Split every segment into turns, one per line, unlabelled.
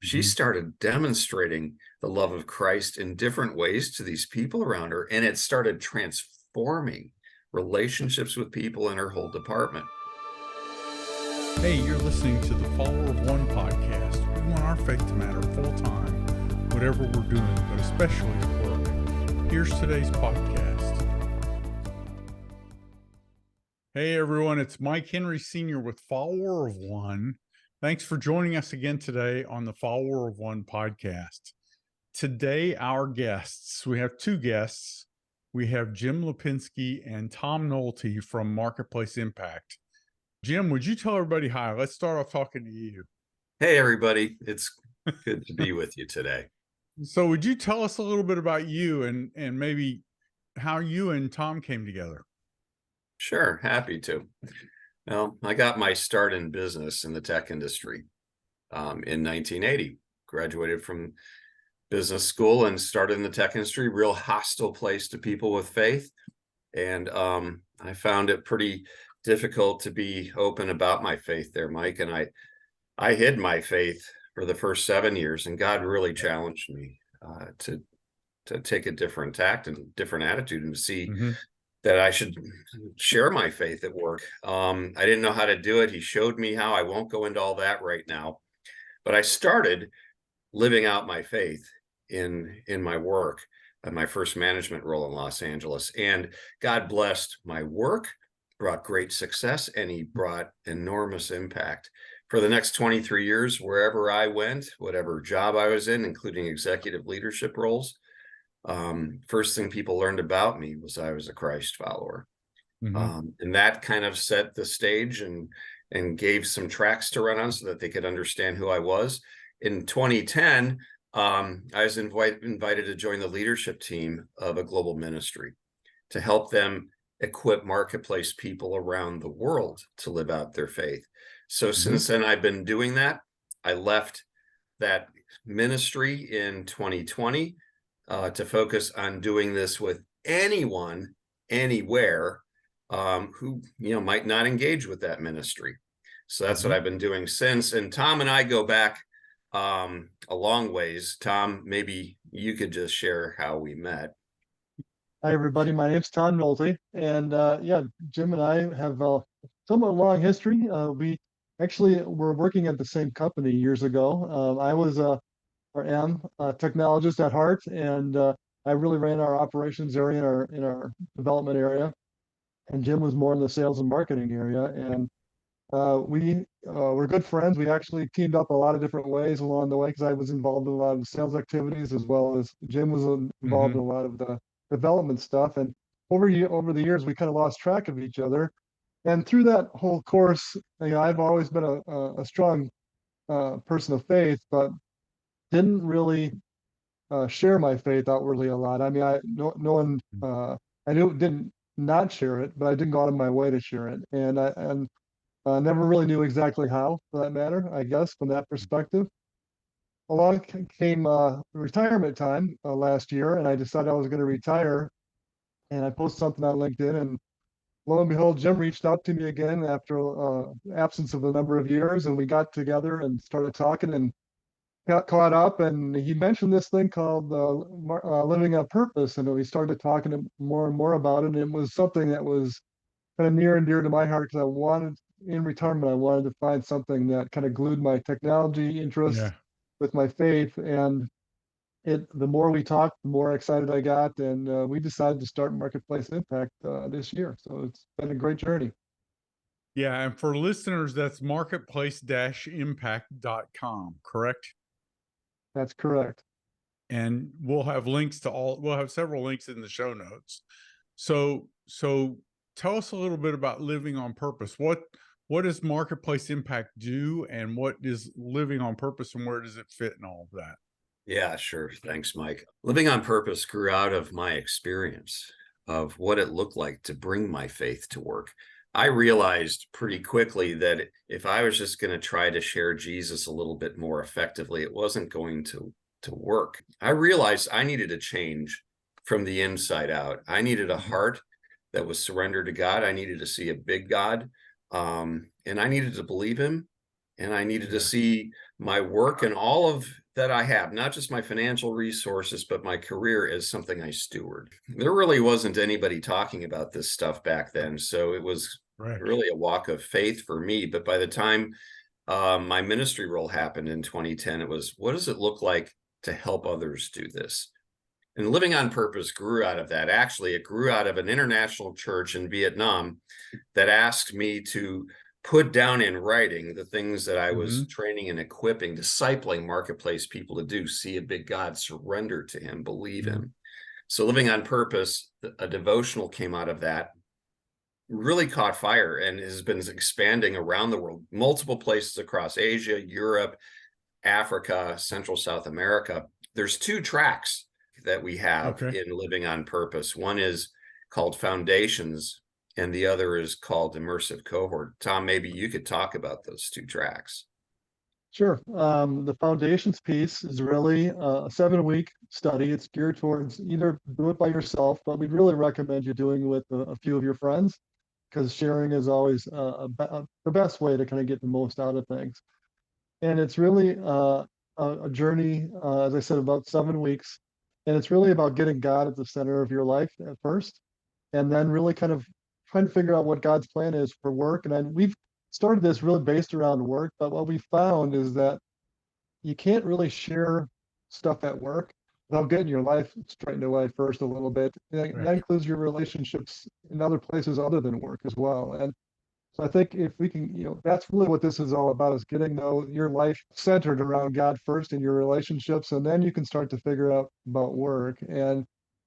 she started demonstrating the love of Christ in different ways to these people around her, and it started transforming relationships with people in her whole department.
Hey, you're listening to the Follower of One podcast. We want our faith to matter full time, whatever we're doing, but especially at work. Here's today's podcast. Hey everyone, it's Mike Henry Sr. with Follower of One. Thanks for joining us again today on the Follower of One podcast. Today, our guests, we have two guests. We have Jim Lapinski and Tom Nohelty from Marketplace Impact. Jim, would you tell everybody hi? Let's start off talking to you.
Hey, everybody. It's good to be with you today.
So would you tell us a little bit about you and maybe how you and Tom came together?
Sure, happy to. Well, I got my start in business in the tech industry in 1980. Graduated from business school and started in the tech industry, real hostile place to people with faith. And I found it pretty difficult to be open about my faith there, Mike. And I hid my faith for the first 7 years, and God really challenged me to take a different tact and different attitude and to see that I should share my faith at work. I didn't know how to do it. He showed me how. I won't go into all that right now, but I started living out my faith in my work, my first management role in Los Angeles. And God blessed my work, brought great success, and he brought enormous impact. For the next 23 years, wherever I went, whatever job I was in, including executive leadership roles, first thing people learned about me was I was a Christ follower. And that kind of set the stage and gave some tracks to run on so that they could understand who I was. In 2010, I was invited to join the leadership team of a global ministry to help them equip marketplace people around the world to live out their faith. So since then, I've been doing that. I left that ministry in 2020 to focus on doing this with anyone, anywhere, who might not engage with that ministry. So that's what I've been doing since. And Tom and I go back a long ways. Tom, maybe you could just share how we met.
Hi, everybody. My name's Tom Nohelty. And Jim and I have a somewhat long history. We actually were working at the same company years ago. I was or am a technologist at heart, and I really ran our operations area in our development area. And Jim was more in the sales and marketing area. And we were good friends. We actually teamed up a lot of different ways along the way because I was involved in a lot of the sales activities as well as Jim was involved in a lot of the development stuff. And over the years, we kind of lost track of each other. And through that whole course, I've always been a strong person of faith, but didn't really share my faith outwardly a lot. I mean, I didn't not share it, but I didn't go out of my way to share it. And I never really knew exactly how, for that matter, I guess, from that perspective. Along came retirement time last year, and I decided I was going to retire. And I posted something on LinkedIn, and lo and behold, Jim reached out to me again after absence of a number of years, and we got together and started talking and got caught up. And he mentioned this thing called living on purpose, and we started talking more and more about it. And it was something that was kind of near and dear to my heart because in retirement, I wanted to find something that kind of glued my technology interest with my faith. And the more we talked, the more excited I got, and we decided to start Marketplace Impact this year. So it's been a great journey.
Yeah, and for listeners, that's marketplace-impact.com, correct?
That's correct.
And we'll have links to we'll have several links in the show notes. So tell us a little bit about living on purpose. What does Marketplace Impact do, and what is living on purpose, and where does it fit in all of that?
Yeah, sure. Thanks, Mike. Living on purpose grew out of my experience of what it looked like to bring my faith to work. I realized pretty quickly that if I was just going to try to share Jesus a little bit more effectively, it wasn't going to work. I realized I needed a change from the inside out. I needed a heart that was surrendered to God. I needed to see a big God, and I needed to believe him And I needed to see my work and all of that I have, not just my financial resources, but my career, as something I steward. There really wasn't anybody talking about this stuff back then. So it was really a walk of faith for me. But by the time my ministry role happened in 2010, it was, what does it look like to help others do this? And Living on Purpose grew out of that. Actually, it grew out of an international church in Vietnam that asked me to put down in writing the things that I was training and equipping, discipling marketplace people to do: see a big God, surrender to him, believe him. So Living on Purpose, a devotional came out of that, really caught fire and has been expanding around the world, multiple places across Asia, Europe, Africa, Central South America. There's 2 tracks that we have in Living on Purpose. One is called Foundations, and the other is called Immersive Cohort. Tom, maybe you could talk about those 2 tracks.
Sure. The foundations piece is really a 7-week study. It's geared towards either do it by yourself, but we'd really recommend you doing it with a few of your friends, because sharing is always the best way to kind of get the most out of things. And it's really a journey, as I said, about 7 weeks. And it's really about getting God at the center of your life at first, and then really kind of trying to figure out what God's plan is for work. And then we've started this really based around work, but what we found is that you can't really share stuff at work without getting your life straightened away first a little bit. And that includes your relationships in other places other than work as well. And so I think if we can, that's really what this is all about, is getting your life centered around God first in your relationships, and then you can start to figure out about work. And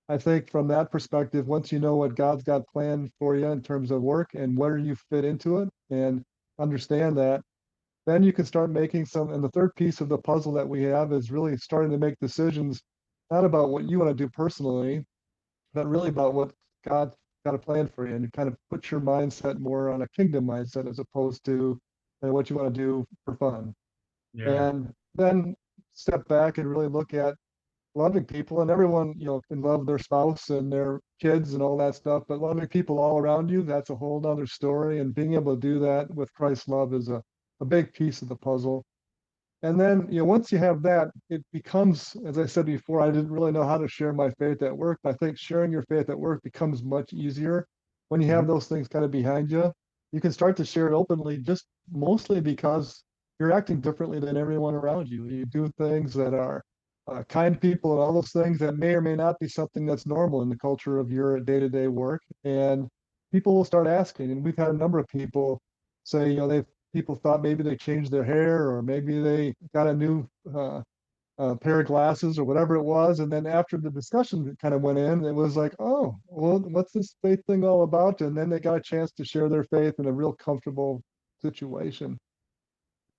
I think from that perspective, once you know what God's got planned for you in terms of work and where you fit into it and understand that, then you can start making some. And the third piece of the puzzle that we have is really starting to make decisions, not about what you want to do personally, but really about what God got a plan for you, and you kind of put your mindset more on a kingdom mindset as opposed to what you want to do for fun. And then step back and really look at loving people, and everyone, can love their spouse and their kids and all that stuff, but loving people all around you, that's a whole nother story. And being able to do that with Christ's love is a big piece of the puzzle. And then, once you have that, it becomes, as I said before, I didn't really know how to share my faith at work. I think sharing your faith at work becomes much easier when you have those things kind of behind you. You can start to share it openly, just mostly because you're acting differently than everyone around you. You do things that are kind people and all those things that may or may not be something that's normal in the culture of your day-to-day work. And people will start asking. And we've had a number of people say, people thought maybe they changed their hair, or maybe they got a new pair of glasses or whatever it was. And then after the discussion kind of went in, it was like, oh, well, what's this faith thing all about? And then they got a chance to share their faith in a real comfortable situation.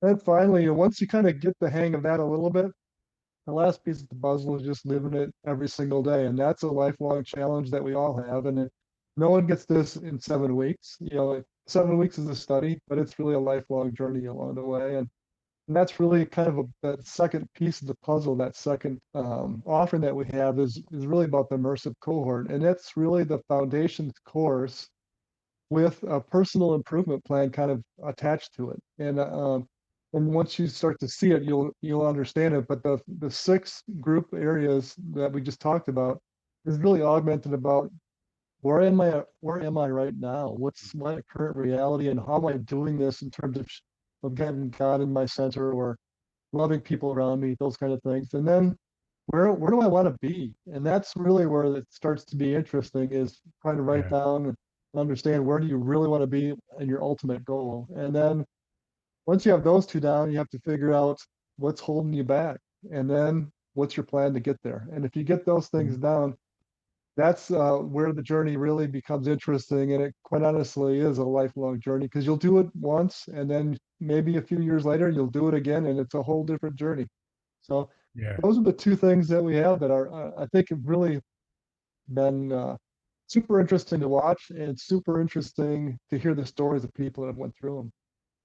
And finally, once you kind of get the hang of that a little bit, the last piece of the puzzle is just living it every single day. And that's a lifelong challenge that we all have. And no one gets this in 7 weeks. 7 weeks is a study, but it's really a lifelong journey along the way. And that's really kind of that second piece of the puzzle. That second offering that we have is really about the immersive cohort. And it's really the foundations course with a personal improvement plan kind of attached to it. And once you start to see it, you'll understand it. But the 6 group areas that we just talked about is really augmented about where am I right now? What's my current reality, and how am I doing this in terms of getting God in my center, or loving people around me, those kind of things. And then where do I want to be? And that's really where it starts to be interesting, is trying to write down and understand where do you really want to be and your ultimate goal. And then once you have those 2 down, you have to figure out what's holding you back, and then what's your plan to get there. And if you get those things down, that's where the journey really becomes interesting. And it quite honestly is a lifelong journey, because you'll do it once, and then maybe a few years later you'll do it again, and it's a whole different journey. So those are the 2 things that we have that are I think have really been super interesting to watch, and super interesting to hear the stories of people that have went through them.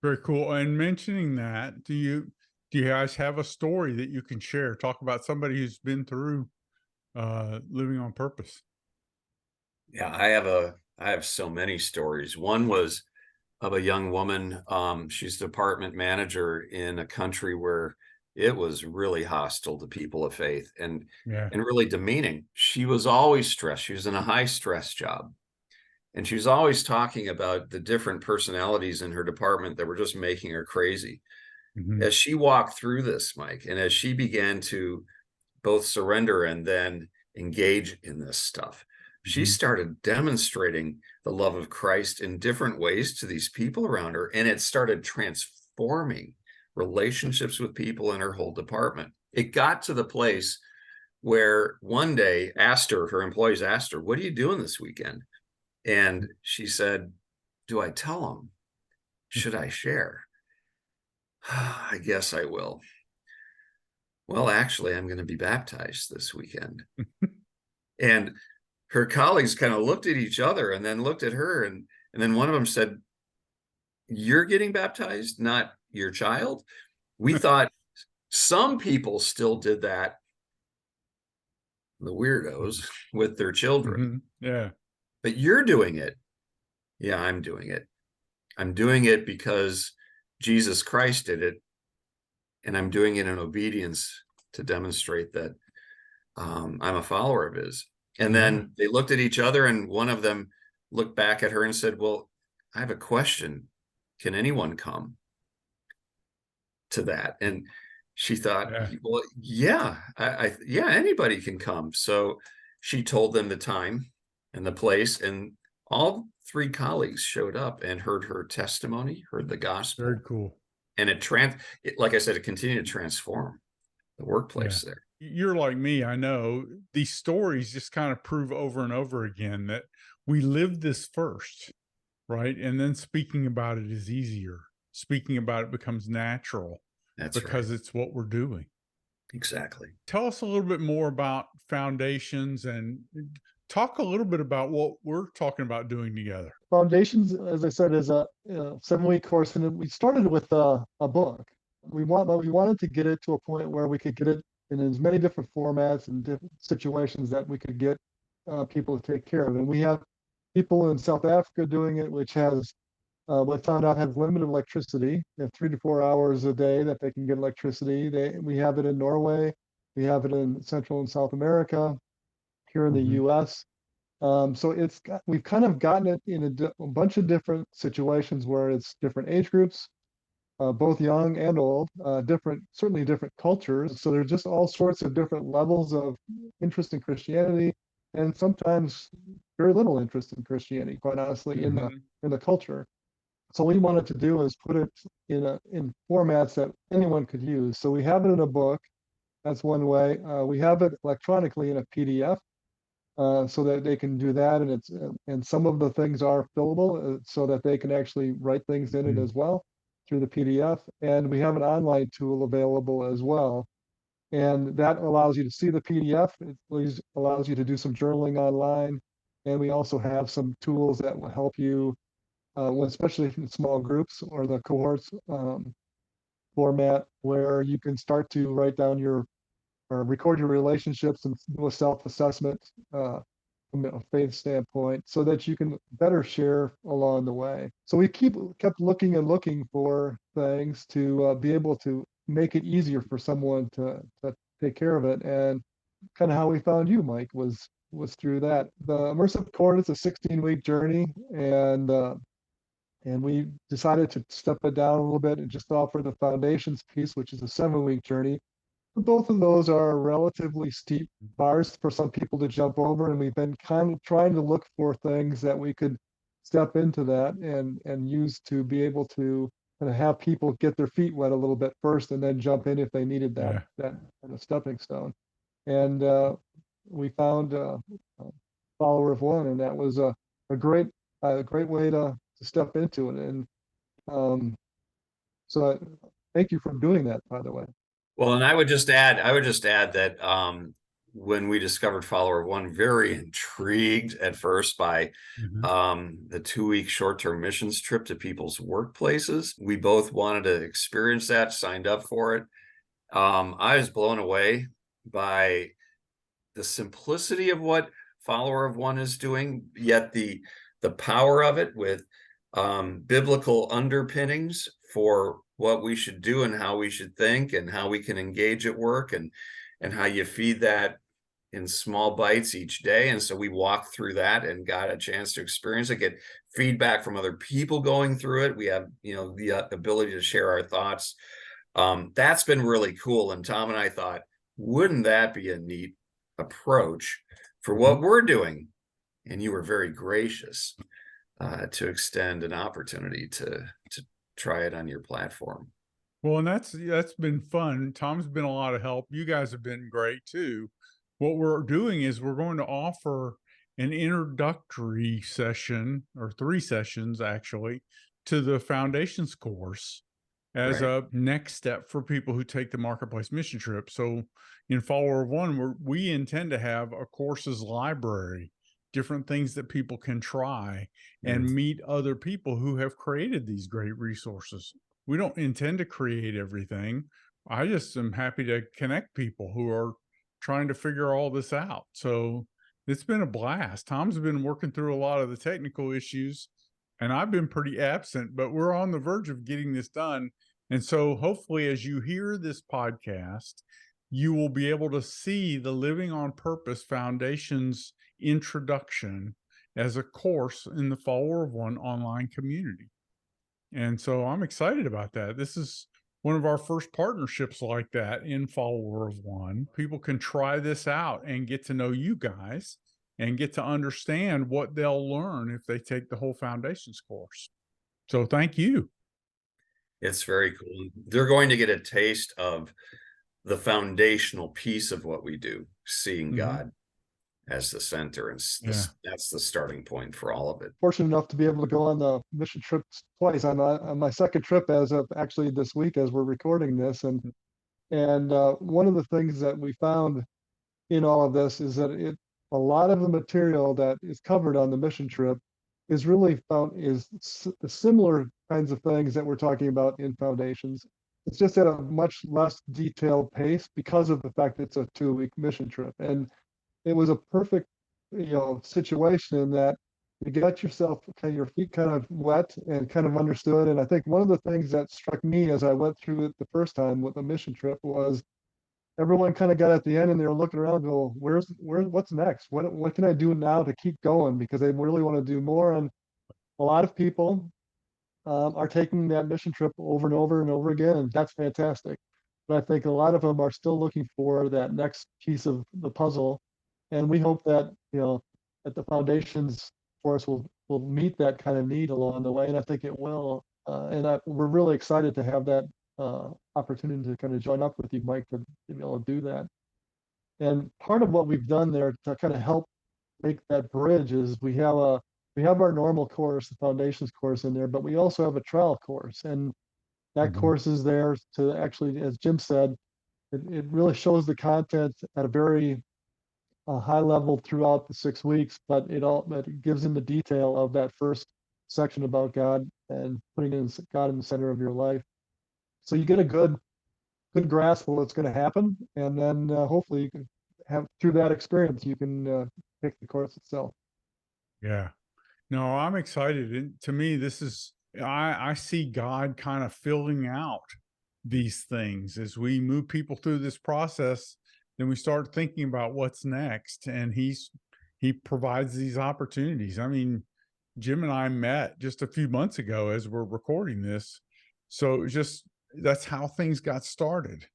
Very cool. And mentioning that, do you guys have a story that you can share? Talk about somebody who's been through Living on Purpose.
Yeah, I have so many stories. One was of a young woman. She's department manager in a country where it was really hostile to people of faith and really demeaning. She was always stressed. She was in a high stress job. And she was always talking about the different personalities in her department that were just making her crazy. As she walked through this, Mike, and as she began to both surrender and then engage in this stuff, she started demonstrating the love of Christ in different ways to these people around her. And it started transforming relationships with people in her whole department. It got to the place where one day her employees asked her, "What are you doing this weekend?" And she said, "Do I tell them? Should I share? I guess I will. Well, actually, I'm going to be baptized this weekend." And her colleagues kind of looked at each other and then looked at her. And then one of them said, "You're getting baptized, not your child?" We thought some people still did that, the weirdos, with their children.
Yeah.
But you're doing it. Yeah, I'm doing it. I'm doing it because Jesus Christ did it. And I'm doing it in obedience to demonstrate that I'm a follower of his. And then they looked at each other, and one of them looked back at her and said, "Well, I have a question. Can anyone come to that?" And she thought, "Well, yeah, yeah, anybody can come." So she told them the time and the place, and all three colleagues showed up and heard her testimony, heard the gospel.
Very cool.
And like I said, it continued to transform the workplace there.
You're like me. I know these stories just kind of prove over and over again that we live this first, right? And then speaking about it is easier. Speaking about it becomes natural.
That's
because
right.
it's what we're doing.
Exactly.
Tell us a little bit more about Foundations and talk a little bit about what we're talking about doing together.
Foundations, as I said, is a 7-week course, and we started with a book. We wanted to get it to a point where we could get it in as many different formats and different situations that we could get people to take care of. And we have people in South Africa doing it, which has what found out has limited electricity. They have 3 to 4 hours a day that they can get electricity. We have it in Norway. We have it in Central and South America, here in the U.S. So we've kind of gotten it in a bunch of different situations where it's different age groups, both young and old, certainly different cultures. So there's just all sorts of different levels of interest in Christianity, and sometimes very little interest in Christianity, quite honestly, in the culture. So what we wanted to do is put it in formats that anyone could use. So we have it in a book. That's one way. We have it electronically in a PDF, so that they can do that, and some of the things are fillable, so that they can actually write things in it as well through the PDF. And we have an online tool available as well, and that allows you to see the PDF. It allows you to do some journaling online, and we also have some tools that will help you, especially in small groups or the cohorts format, where you can start to write down or record your relationships and do a self-assessment from a faith standpoint, so that you can better share along the way. So we kept looking and looking for things to be able to make it easier for someone to take care of it. And kind of how we found you, Mike, was through that. The immersive course is a 16-week journey, and we decided to step it down a little bit and just offer the Foundations piece, which is a 7-week journey. Both of those are relatively steep bars for some people to jump over, and we've been kind of trying to look for things that we could step into that and use to be able to kind of have people get their feet wet a little bit first, and then jump in if they needed that kind of stepping stone. And we found Follower of One, and that was a great way to step into it. And so thank you for doing that, by the way.
Well, and I would just add that when we discovered Follower of One, very intrigued at first by the 2-week short-term missions trip to people's workplaces. We both wanted to experience that, signed up for it. I was blown away by the simplicity of what Follower of One is doing, yet the power of it with biblical underpinnings for what we should do and how we should think and how we can engage at work, and how you feed that in small bites each day. And so we walked through that and got a chance to experience it, get feedback from other people going through it. We have, the ability to share our thoughts. That's been really cool. And Tom and I thought, wouldn't that be a neat approach for what we're doing? And you were very gracious to extend an opportunity to try it on your platform.
Well, and that's been fun. Tom's been a lot of help. You guys have been great too. What we're doing is we're going to offer an introductory session, or 3 sessions actually, to the Foundations course as
Right.
a next step for people who take the Marketplace mission trip. So in Follower of One, we intend to have a courses library, different things that people can try and meet other people who have created these great resources. We don't intend to create everything. I just am happy to connect people who are trying to figure all this out. So it's been a blast. Tom's been working through a lot of the technical issues, and I've been pretty absent, but we're on the verge of getting this done. And so hopefully, as you hear this podcast, you will be able to see the Living on Purpose Foundation's introduction as a course in the Follower of One online community. And so I'm excited about that. This is one of our first partnerships like that in Follower of One. People can try this out and get to know you guys and get to understand what they'll learn if they take the whole Foundations course. So thank you.
It's very cool. They're going to get a taste of the foundational piece of what we do, seeing God as the center. And that's the starting point for all of it.
Fortunate enough to be able to go on the mission trips twice. On my second trip as of actually this week as we're recording this. And one of the things that we found in all of this is that a lot of the material that is covered on the mission trip is really the similar kinds of things that we're talking about in Foundations. It's just at a much less detailed pace because of the fact that it's a 2-week mission trip. And it was a perfect, situation in that you got your feet kind of wet and kind of understood. And I think one of the things that struck me as I went through it the first time with the mission trip was everyone kind of got at the end and they were looking around and go, what's next? What can I do now to keep going? Because they really want to do more. And a lot of people are taking that mission trip over and over and over again, and that's fantastic. But I think a lot of them are still looking for that next piece of the puzzle. And we hope that, that the Foundations course will meet that kind of need along the way. And I think it will. We're really excited to have that opportunity to kind of join up with you, Mike, to be able to do that. And part of what we've done there to kind of help make that bridge is we have our normal course, the Foundations course in there, but we also have a trial course. And that course is there to actually, as Jim said, it really shows the content at a very high level throughout the 6 weeks, but it gives in the detail of that first section about God and putting God in the center of your life. So you get a good grasp of what's going to happen, and then hopefully you can have through that experience you can pick the course itself.
Yeah. No, I'm excited. And to me, this is, I see God kind of filling out these things as we move people through this process. Then we start thinking about what's next, and he provides these opportunities. I mean, Jim and I met just a few months ago as we're recording this. So it was just, that's how things got started.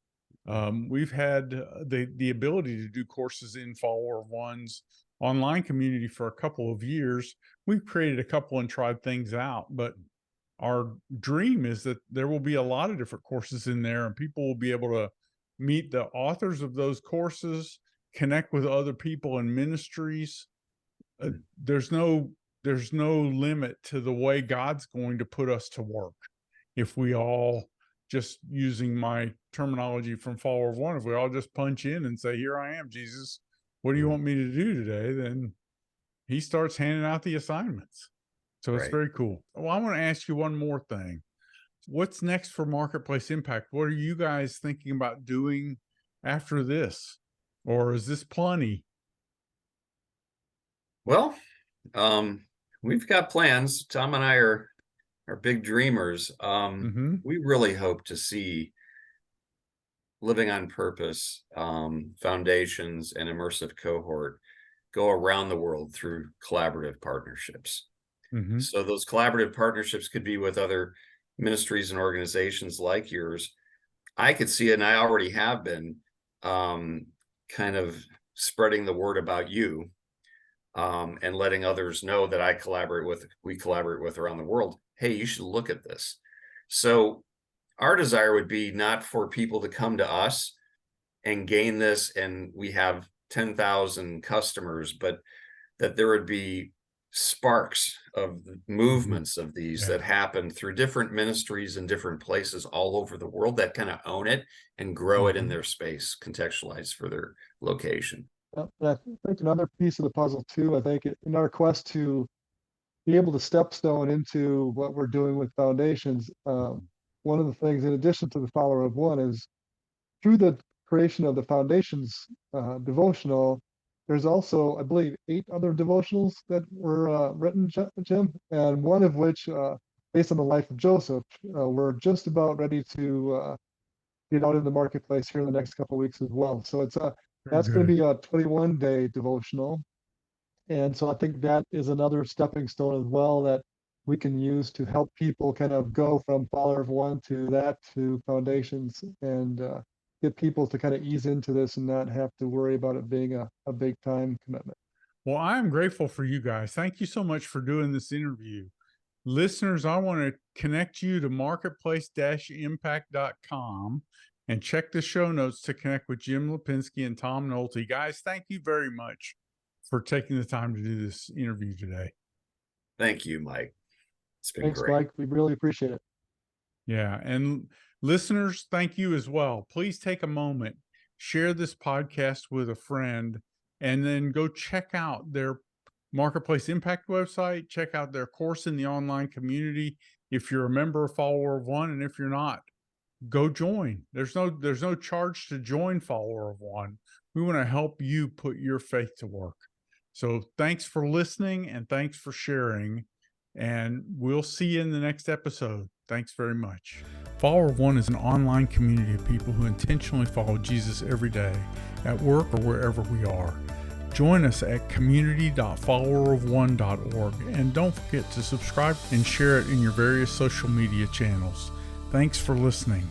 We've had the ability to do courses in Follower of One's online community for a couple of years. We've created a couple and tried things out, but our dream is that there will be a lot of different courses in there, and people will be able to meet the authors of those courses, connect with other people in ministries. There's no limit to the way God's going to put us to work. If we all, just using my terminology from Follower of One, if we all just punch in and say, "Here I am, Jesus, what do you want me to do today?" then he starts handing out the assignments. So it's very cool. Well, I want to ask you one more thing. What's next for Marketplace Impact? What are you guys thinking about doing after this? Or is this plenty?
Well, we've got plans. Tom and I are big dreamers,
Mm-hmm.
we really hope to see Living on Purpose, Foundations, and Immersive Cohort go around the world through collaborative partnerships.
Mm-hmm.
So those collaborative partnerships could be with other ministries and organizations like yours. I could see it, and I already have been, kind of spreading the word about you, and letting others know that we collaborate with around the world. Hey, you should look at this. So our desire would be not for people to come to us and gain this, and we have 10,000 customers, but that there would be sparks of movements of these that happen through different ministries in different places all over the world that kind of own it and grow it in their space, contextualized for their location.
And I think another piece of the puzzle too, I think in our quest to be able to stepstone into what we're doing with foundations, one of the things, in addition to the follower of one, is through the creation of the foundations devotional, there's also, I believe, 8 other devotionals that were written, Jim, and one of which, based on the life of Joseph, we're just about ready to get out in the marketplace here in the next couple of weeks as well. So that's going to be a 21-day devotional. And so I think that is another stepping stone as well that we can use to help people kind of go from follower of one to foundations, and get people to kind of ease into this and not have to worry about it being a big time commitment.
Well, I'm grateful for you guys. Thank you so much for doing this interview. Listeners, I want to connect you to marketplace-impact.com and check the show notes to connect with Jim Lapinski and Tom Nohelty. Guys, thank you very much for taking the time to do this interview today.
Thank you, Mike. It's been
Thanks,
great.
Mike. We really appreciate it.
Yeah. And listeners, thank you as well. Please take a moment, share this podcast with a friend, and then go check out their Marketplace Impact website. Check out their course in the online community. If you're a member or follower of one, and if you're not, go join. There's no charge to join follower of one. We want to help you put your faith to work. So thanks for listening, and thanks for sharing. And we'll see you in the next episode. Thanks very much. Follower of One is an online community of people who intentionally follow Jesus every day, at work or wherever we are. Join us at community.followerofone.org, and don't forget to subscribe and share it in your various social media channels. Thanks for listening.